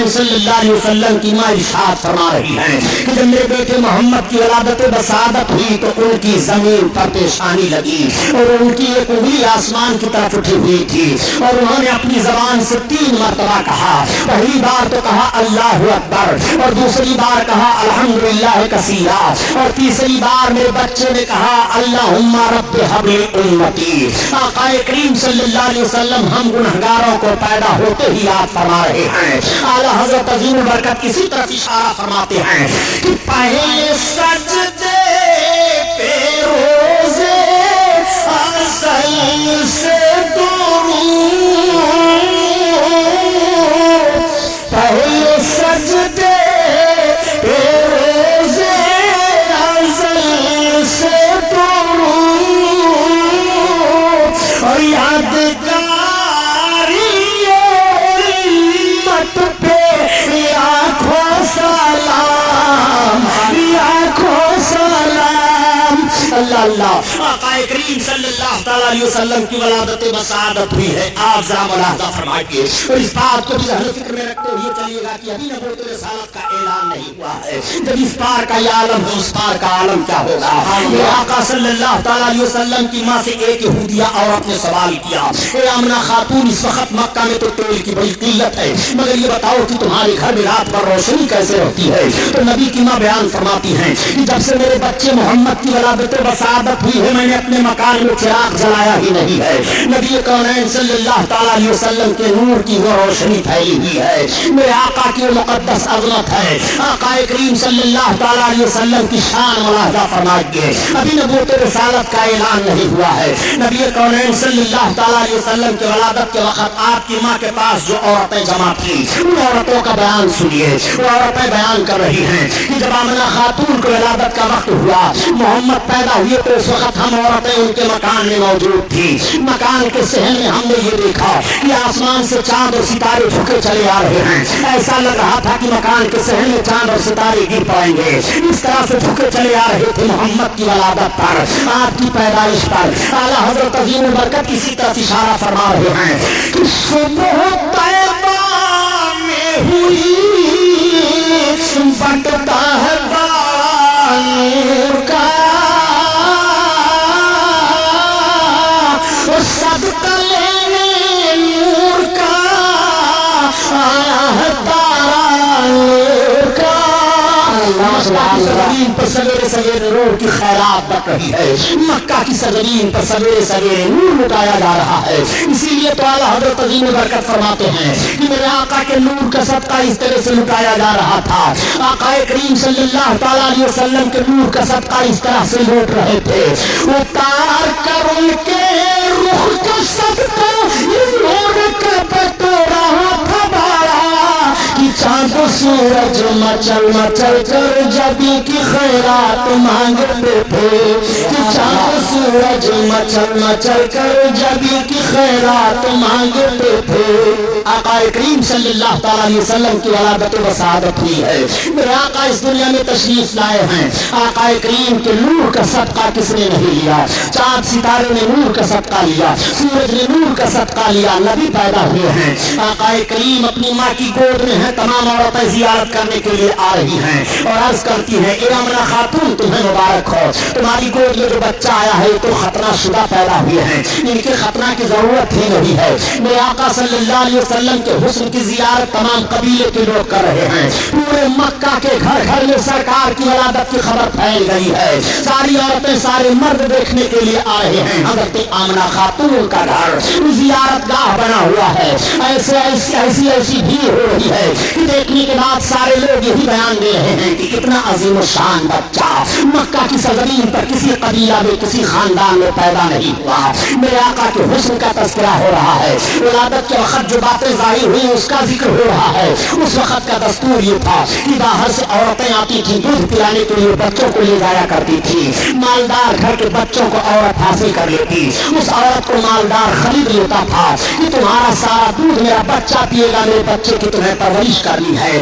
کونین صلی اللہ علیہ وسلم کی ماں ارشاد فرما رہی ہیں کہ جب میرے بیٹے محمد کی ولادت بسعادت ہوئی تو ان کی زمین پر پیشانی لگی اور ان کی ایک انگلی آسمان کی طرف اٹھی ہوئی تھی اور انہوں نے اپنی زبان سے 3 مرتبہ کہا. پہلی بار تو کہا اللہ اکبر اور دوسری بار کہا الحمدللہ کثیرا اور تیسری بار میرے بچے نے کہا اللہم رب ہب لی امتی. آقا کریم صلی اللہ علیہ وسلم ہم گنہگاروں کو پیدا ہوتے ہی یاد فرما رہے ہیں. اعلیٰ حضرت عظیم البرکت کسی طرف اشارہ فرماتے ہیں کہ پہلے سجدے پہ روزے اصل سے درود، پہلے سجدے پہ روزے اصل سے درود اور یادگاری امت پہ لاکھوں سلام، لاکھوں سلام. اللہ اللہ. آقا کریم صلی اللہ تعالی علیہ وسلم کی ولادت بسعادت ہوئی ہے. آپ ذرا ملاحظہ فرمائیے اور اس بات کو بھی ذہن فکر میں رکھتے ہوئے چلیے گا کہ ابھی نبوت رسالت کا اعلان نہیں ہوا ہے. جب اس پار کا یہ عالم ہے اس پار کا عالم کیا ہوگا. آقا صلی اللہ تعالی علیہ وسلم کی ماں سے ایک یہودیہ عورت نے سوال کیا اے آمنہ خاتون اس وقت مکہ میں تو تیل کی بڑی قلت ہے مگر یہ بتاؤ کہ تمہارے گھر میں رات بھر روشنی کیسے ہوتی ہے. تو نبی کی ماں بیان فرماتی ہیں کہ جب سے میرے بچے محمد کی ولادت بسعادت ہوئی ہے میں نے اپنے مکان میں چراغ جلایا ہی نہیں ہے. نبی کونین صلی اللہ تعالی علیہ وسلم کے نور کی وہ روشنی پھیلی ہوئی ہے. میرے آقا کی مقدس عظمت ہے. آقا کریم صلی اللہ تعالی علیہ وسلم کی شان ملاحظہ فرمائیے. ابھی نبوت رسالت کا اعلان نہیں ہوا ہے. نبی کونین صلی اللہ تعالی علیہ وسلم کی ولادت کے وقت آپ کی ماں کے پاس جو عورتیں جمع تھیں ان عورتوں کا بیان سنیے. وہ عورتیں بیان کر رہی ہیں کہ جب آمنہ خاتون کو ولادت کا وقت ہوا محمد پیدا ہوئے تو اس وقت ہم عورتیں ان کے مکان میں موجود تھی. مکان کے صحن میں ہم نے یہ دیکھا کہ آسمان سے چاند اور ستارے جھکے چلے آ رہے ہیں. ایسا لگ رہا تھا کہ مکان کے صحن میں چاند اور ستارے گر پڑیں گے. اس طرح سے جھکے چلے آ رہے تھے محمد کی ولادت پر، آپ کی پیدائش پر. اعلیٰ حضرت عظیم البرکت کسی طرف اشارہ فرما رہے ہیں کہ صبح طیبہ میں ہوئی بٹتا ہے نور کا صدقہ لینے نور کا آیا ہے تارا نور کا. زمین پر سویرے سویرے نور کی خیرات بٹ رہی ہے. مکہ کی سرزمین پر سویرے سویرے نور لٹایا جا رہا ہے. اسی لیے تو اعلیٰ حضرت عظیم برکت فرماتے ہیں کہ میرے آقا کے نور کا صدقہ اس طرح سے لٹایا جا رہا تھا. آقا کریم صلی اللہ تعالی علیہ وسلم کے نور کا صدقہ اس طرح سے لوٹ رہے تھے. اتار کر ان کے رخ کا صدقہ نور کا بٹ رہا تھا بارا کہ چاند و سورج مچل مچل کر جبی کی خیرات مانگتے تھے. کہ چاند و سورج مچل مچل کر جبی کی خیرات مانگتے تھے. آقا کریم صلی اللہ تعالی علیہ وسلم کی ولادت بسعادت ہوئی ہے. میرے آقا اس دنیا میں تشریف لائے ہیں. آقا کریم کے نور کا صدقہ کس نے نہیں لیا؟ چاند ستارے نے نور کا صدقہ لیا، سورج نے نور کا صدقہ لیا. نبی پیدا ہوئے ہیں. آقا کریم اپنی ماں کی گود میں ہیں. تمام عورتیں زیارت کرنے کے لیے آ رہی ہیں اور عرض کرتی ہیں اے آمنہ خاتون تمہیں مبارک ہو، تمہاری گود میں جو بچہ آیا ہے تو ختنہ شدہ پیدا ہوئے ہیں، ان کے ختنہ کی ضرورت ہی نہیں ہے. میرے آقا صلی اللہ علیہ وسلم کے حسن کی زیارت تمام قبیلے کے لوگ کر رہے ہیں. پورے مکہ کے گھر گھر میں سرکار کی ولادت کی خبر پھیل گئی ہے. ساری عورتیں سارے مرد دیکھنے کے لیے آ رہے ہیں. حضرت آمنہ خاتون کا گھر زیارت گاہ بنا ہوا ہے. ایسی بھیڑ ہو رہی ہے کہ دیکھنے کے بعد سارے لوگ یہی بیان دے رہے ہیں کہ کتنا عظیم الشان بچہ مکہ کی سرزمین پر کسی قبیلہ میں کسی خاندان میں پیدا نہیں ہوا. میرے آقا کے حسن کا تذکرہ ہو رہا ہے. ولادت کے وقت جو باتیں ظاہر ہوئی اس کا ذکر ہو رہا ہے. اس وقت کا دستور یہ تھا کہ باہر سے عورتیں آتی تھیں دودھ پلانے کے لیے بچوں کو لے جایا کرتی تھی. مالدار گھر کے بچوں کو عورت حاصل کر لیتی. اس عورت کو مالدار خرید لیتا تھا کہ تمہارا سارا دودھ میرا بچہ پیے گا، میرے بچے کی تمہیں پرورش کرنی ہے.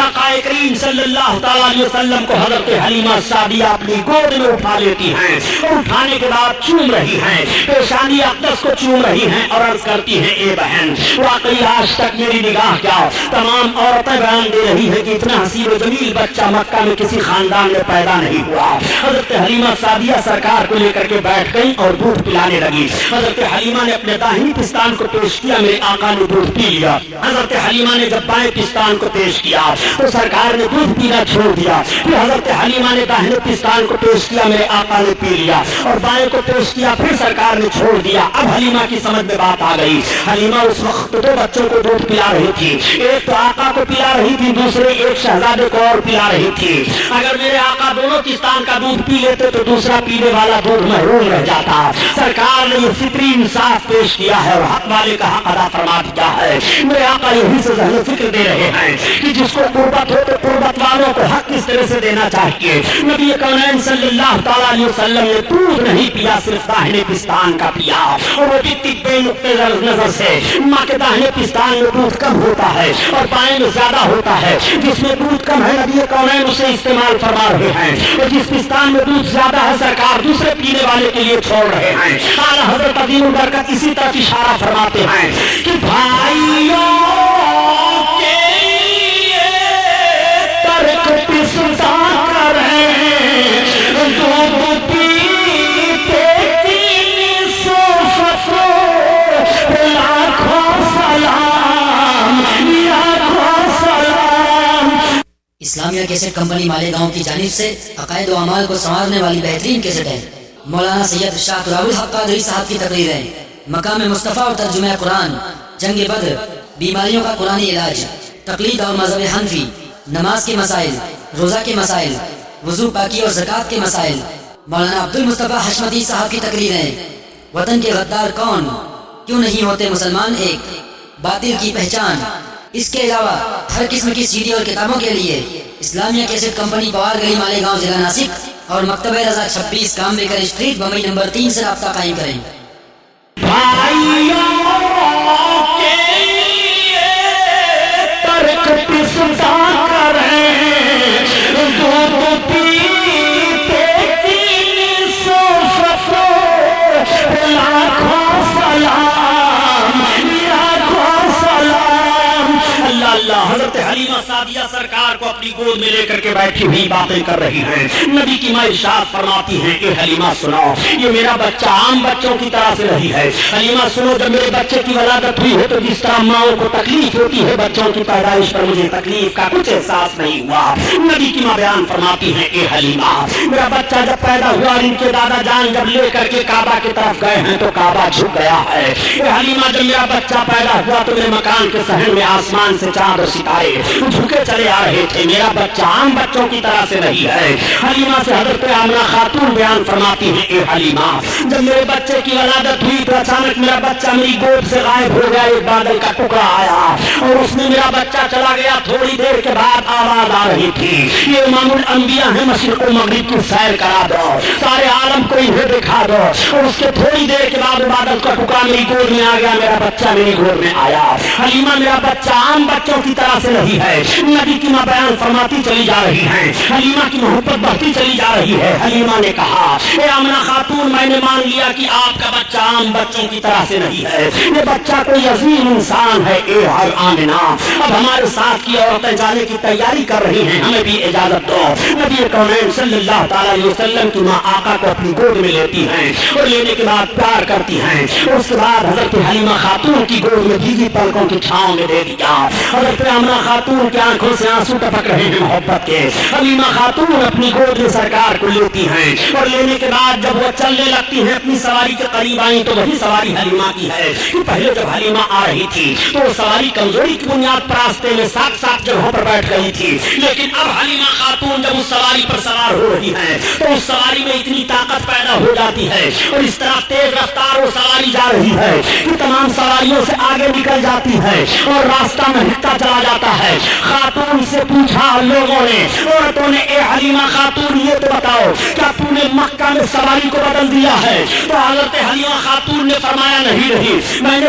آقا کریم صلی اللہ تعالی علیہ وسلم کو حضرت حلیمہ سعدیہ اپنی گود میں اٹھا لیتی ہیں اور اٹھانے کے بعد چوم رہی ہیں، پیشانی اقدس کو چوم رہی ہیں اور عرض کرتی ہیں اے بہن واقعی آج تک میری نگاہ کیا تمام عورتیں بیان دے رہی ہیں کہ اتنا حسین و جمیل بچہ مکہ میں کسی خاندان میں پیدا نہیں ہوا۔ حضرت حلیمہ سعدیہ سرکار کو لے کر کے بیٹھ گئی اور دودھ پلانے لگی۔ حضرت حلیمہ نے اپنے داہنی پستان کو پیش کیا، میرے آقا نے دودھ پی لیا۔ حضرت حلیمہ نے جب بائیں پستان کو پیش کیا تو سرکار نے دودھ پینا چھوڑ دیا۔ پھر حضرت حلیمہ نے داہنے پستان کو پیش کیا، میرے آقا نے پی لیا، اور بائیں کو پیش کیا، پھر سرکار نے چھوڑ دیا۔ اب حلیمہ کی سمجھ میں بات آ گئی۔ حلیمہ اس وقت دو بچوں کو دودھ پلا رہی تھی، ایک تو آقا کو پلا رہی تھی، دوسرے ایک شہزادے کو اور پلا رہی تھی۔ اگر میرے آقا دونوں پستان کا دودھ پی لیتے تو دوسرا پینے والا دودھ محروم رہ جاتا۔ سرکار نے یہ فطری انصاف پیش کیا ہے اور حق والے کا حق ادا فرما دیا ہے۔ میرے آقا یہی سے ذہن فکر دے رہے ہیں کہ جس کو قربت ہو تو قربت والوں کو حق کس طرح سے دینا چاہیے۔ نبی کونین صلی اللہ تعالیٰ علیہ وسلم نے دودھ نہیں پیا، صرف داہنے پستان کا پیا، اور وہ بھی طبی نقطۂ نظر سے ماں کے داہنے پستان میں دودھ کم ہوتا ہے اور بائیں میں زیادہ ہوتا ہے۔ جس میں دودھ کم ہے نبی کونین اسے استعمال فرما رہے ہیں، اور جس پستان میں دودھ زیادہ ہے سرکار دوسرے پینے والے کے لیے چھوڑ رہے ہیں۔ اعلیٰ حضرت عظیم البرکت اسی طرف اشارہ فرماتے ہیں کہ بھائیوں کے لیے ترک پستا کریں، دودھ پیتے تین سو لاکھوں سلام، لاکھوں سلام۔ اسلامیہ کیسٹ کمپنی مالیگاؤں کی جانب سے عقائد و اعمال کو سنوارنے والی بہترین کیسٹ ہے۔ مولانا سید شاہ طلال الحق قادری صاحب کی تقریریں، مقام مصطفیٰ اور ترجمہ قرآن، جنگ بدر، بیماریوں کا قرآنی علاج، تقلید اور مذہب حنفی، نماز کے مسائل، روزہ کے مسائل، وضو پاکی اور زکوٰۃ کے مسائل، مولانا عبد المصطفیٰ حشمتی صاحب کی تقریریں، وطن کے غدار کون، کیوں نہیں ہوتے مسلمان ایک، باطل کی پہچان۔ اس کے علاوہ ہر قسم کی سیڈی اور کتابوں کے لیے اسلامیہ کیسٹ کمپنی پوار گلی مالیگاؤں ضلع ناسک اور مکتبہ رضا 26 کام بیکر اسٹریٹ بمبئی نمبر 3 سے رابطہ قائم کریں۔ بھائیوں کے لیے ترک پستا کریں، دودھ پیتے تین سو لاکھوں سلام، لاکھوں سلام۔ اللہ اللہ، حضرت حلیمہ سعدیہ سرکار کو اپنی گود میں لے کر کے بیٹھی ہوئی باتیں کر رہی ہیں۔ نبی کی ماں ارشاد فرماتی ہیں اے حلیمہ سنو، یہ میرا بچہ عام بچوں کی طرح سے نہیں ہے۔ حلیمہ سنو، جب میرے بچے کی ولادت ہوئی ہے تو جس طرح ماؤں کو تکلیف ہوتی ہے بچوں کی پیدائش پر، مجھے تکلیف کا کچھ احساس نہیں ہوا۔ نبی کی ماں بیان فرماتی ہیں اے حلیمہ، میرا بچہ جب پیدا ہوا اور ان کے دادا جان جب لے کر کے کعبہ کی طرف گئے ہیں تو کعبہ جھک گیا ہے۔ اے حلیمہ، جب میرا بچہ پیدا ہوا تو میرے مکان کے صحن میں آسمان سے چاند اور ستارے جھکے چلے آ رہے تھے۔ میرا بچہ عام بچوں کی طرح سے نہیں ہے۔ حلیمہ سے حضرت آمنہ خاتون بیان فرماتی ہیں اے حلیمہ، جب میرے بچے کی ولادت ہوئی تو اچانک میرا بچہ میری گود سے غائب ہو گیا، ایک بادل کا ٹکڑا آیا اور اس میں میرا بچہ چلا گیا۔ تھوڑی دیر کے بعد آواز آ رہی تھی، یہ امام الانبیاء ہیں، مشرق و مغرب کی سیر کرا دو، سارے عالم کو انہیں دکھا دو۔ اور اس کے تھوڑی دیر کے بعد بادل کا ٹکڑا میری گود میں آ گیا، میرا بچہ میری گود میں آیا۔ حلیمہ، میرا بچہ عام بچوں کی طرح سے نہیں ہے۔ نبی کی ماں بیان فرماتی چلی جا رہی ہیں، حلیمہ کی محبت بڑھتی چلی جا رہی ہے۔ حلیمہ نے کہا اے آمنہ خاتون، میں نے مان لیا کہ آپ کا بچہ عام بچوں کی طرح سے نہیں ہے، یہ بچہ کوئی عظیم انسان ہے۔ اے آمنہ، اب ہمارے ساتھ کی عورتیں جانے کی تیاری کر رہی ہیں، ہمیں بھی اجازت دو۔ نبی کونین صلی اللہ تعالیٰ علیہ وسلم کی ماں آقا کو اپنی گود میں لیتی ہیں اور لینے کے بعد پیار کرتی ہیں۔ اس کے بعد حضرت حلیمہ خاتون کی گود میں بھیگی پلکوں کی چھاؤں میں دے دیا۔ حضرت آمنہ خاتون کی آنکھوں سے آنسو ٹپک رہے ہیں محبت کے۔ حلیمہ خاتون اپنی گود میں سرکار کو لیتی ہیں اور لینے کے بعد جب وہ چلنے لگتی ہیں اپنی سواری کے قریب آئیں تو وہی سواری حلیمہ کی ہے کہ پہلے جب حلیمہ آ رہی تھی تو وہ سواری کمزوری کی بنیاد پر راستے میں ساتھ جگہوں پر بیٹھ گئی تھی، لیکن اب حلیمہ خاتون جب اس سواری پر سوار ہو رہی ہیں تو اس سواری میں اتنی طاقت پیدا ہو جاتی ہے اور اس طرح تیز رفتار وہ سواری جا رہی ہے کہ تمام سواریوں سے آگے نکل جاتی ہے اور راستہ مہکتا چلا جاتا ہے۔ خاتون سے پوچھا لوگوں نے، عورتوں نے، اے حلیمہ خاتون یہ تو بتاؤ کیا تم نے مکہ میں سواری کو بدل دیا ہے؟ تو حضرت حلیمہ خاتون نے فرمایا نہیں، میں نے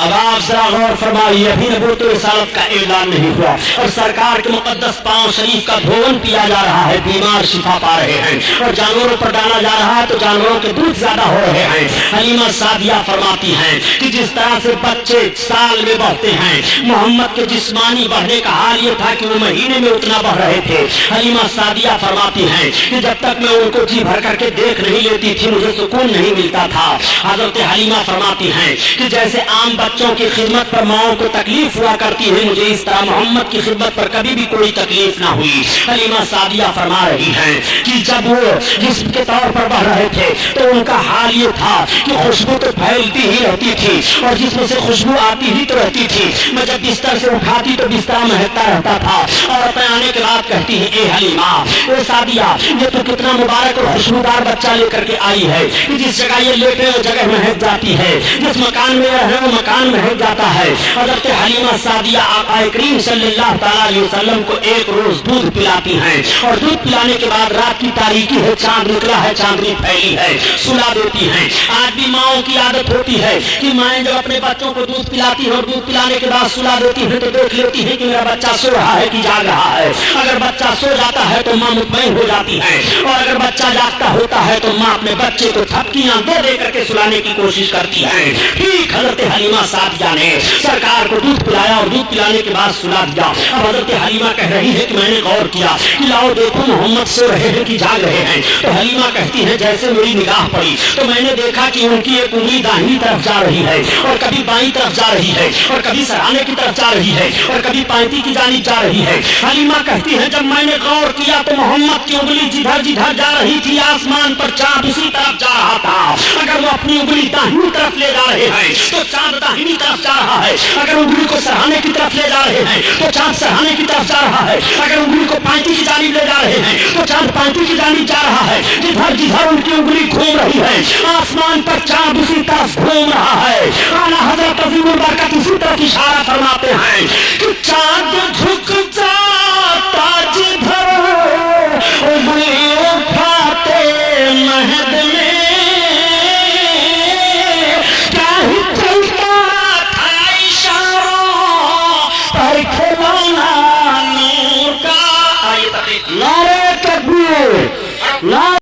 اب آپ ذرا غور فرمائیے، ابھی نبوت و رسالت کا اعلان نہیں ہوا اور سرکار کے مقدس پاؤں شریف کا دھون پیا جا رہا ہے، بیمار شفا پا رہے ہیں، اور جانوروں پر ڈالا جا رہا ہے تو جانوروں کے دودھ زیادہ ہو رہے ہیں۔ حلیمہ سعدیہ فرماتی ہیں کہ جس طرح سے بچے سال میں بڑھتے ہیں، محمد کے جسمانی بڑھنے کا حال یہ تھا کہ وہ مہینے میں اتنا بڑھ رہے تھے۔ حلیمہ سعدیہ فرماتی ہیں کہ جب تک میں ان کو جی بھر کر کے دیکھ نہیں لیتی تھی مجھے سکون نہیں ملتا تھا۔ حضرت حلیمہ فرماتی ہیں کہ جیسے عام بچوں کی خدمت پر ماؤں کو تکلیف ہوا کرتی ہے، مجھے اس طرح محمد کی خدمت پر کبھی بھی کوئی تکلیف نہ ہوئی۔ حلیمہ سعدیہ فرما رہی ہیں کہ جب وہ جسم کے طور پر بڑھ رہے تھے تو ان کا حال یہ تھا کہ خوشبو تو پھیلتی ہی رہتی تھی اور جسم سے خوشبو آتی ہی تو رہتی تھی۔ میں جب بستر سے اٹھاتی تو بستر مہکتا رہتا تھا، اور اپنے آنے کے بعد کہتی ہے اے حلیمہ، اے سعدیہ، یہ تو کتنا مبارک اور خوشبودار بچہ لے کر کے آئی ہے کہ جس جگہ یہ لیٹے وہ جگہ مہک جاتی ہے، جس مکان میں رہے وہ مکان مہک جاتا ہے۔ حضرت حلیمہ سعدیہ آقا کریم صلی اللہ تعالیٰ علیہ وسلم کو ایک روز دودھ پلاتی ہیں، اور دودھ پلانے کے بعد رات کی تاریکی ہے، چاند نکلا ہے، چاندنی پھیلی ہے، سلا دیتی ہیں۔ آج بھی ماؤں کی عادت ہوتی ہے کہ مائیں جب اپنے بچوں کو دودھ پلاتی ہیں اور دودھ پلانے کے بعد سلا دیتی ہیں تو دیکھ لیتی ہیں کہ میرا بچہ سو رہا ہے کہ جاگ رہا ہے۔ اگر بچہ سو جاتا ہے تو ماں مطمئن ہو جاتی ہے، اور اگر بچہ جاگتا ہوتا ہے تو ماں اپنے بچے کو تھپکیاں دے دے کر کے سلانے کی کوشش کرتی ہے۔ ٹھیک حضرت حلیمہ سعدیہ نے سرکار کو دودھ پلایا اور دودھ پلانے کے بعد سلا دیا۔ اب حضرت حلیمہ کہہ رہی ہے کہ میں نے غور کیا کہ لاؤ دیکھو محمد سو رہے ہیں کہ جاگ رہے ہیں۔ تو حلیمہ کہتی ہے جیسے میری نگاہ پڑی تو میں نے دیکھا کہ ان کی ایک انگلی داہنی طرف جا رہی ہے اور کبھی بائیں طرف جا رہی ہے اور کبھی سرہانے کی طرف جا رہی ہے اور کبھی پائنتی کی جانب جا رہی ہے۔ حلیمہ کہتی ہے جب میں نے غور کیا تو محمد کی انگلی جدھر جدھر جا رہی تھی آسمان پر چاند اسی طرف جا رہا تھا۔ اگر وہ اپنی انگلی داہنی طرف لے جا رہے ہیں تو چاند داہنی طرف جا رہا ہے، اگر انگلی کو سرہانے کی طرف لے جا رہے ہیں تو چاند سرہانے کی طرف جا رہا ہے، اگر انگلی کو پائنتی کی جانب لے جا رہے ہیں تو چاند پائنتی کی جانب جا رہا ہے۔ جدھر جدھر ان کی انگلی گھوم رہی ہے آسمان پر چاند اسی طرف گھوم رہا ہے۔ اعلیٰ حضرت عظیم البرکت اسی طرف اشارہ فرماتے ہیں کہ چاند جھک جاتا جدھر انگلی اٹھاتے مہد میں کیا ہی چلتا تھا اشاروں پر کھلانا نور کا۔ آئیے تقریر، نعرہ تکبیر،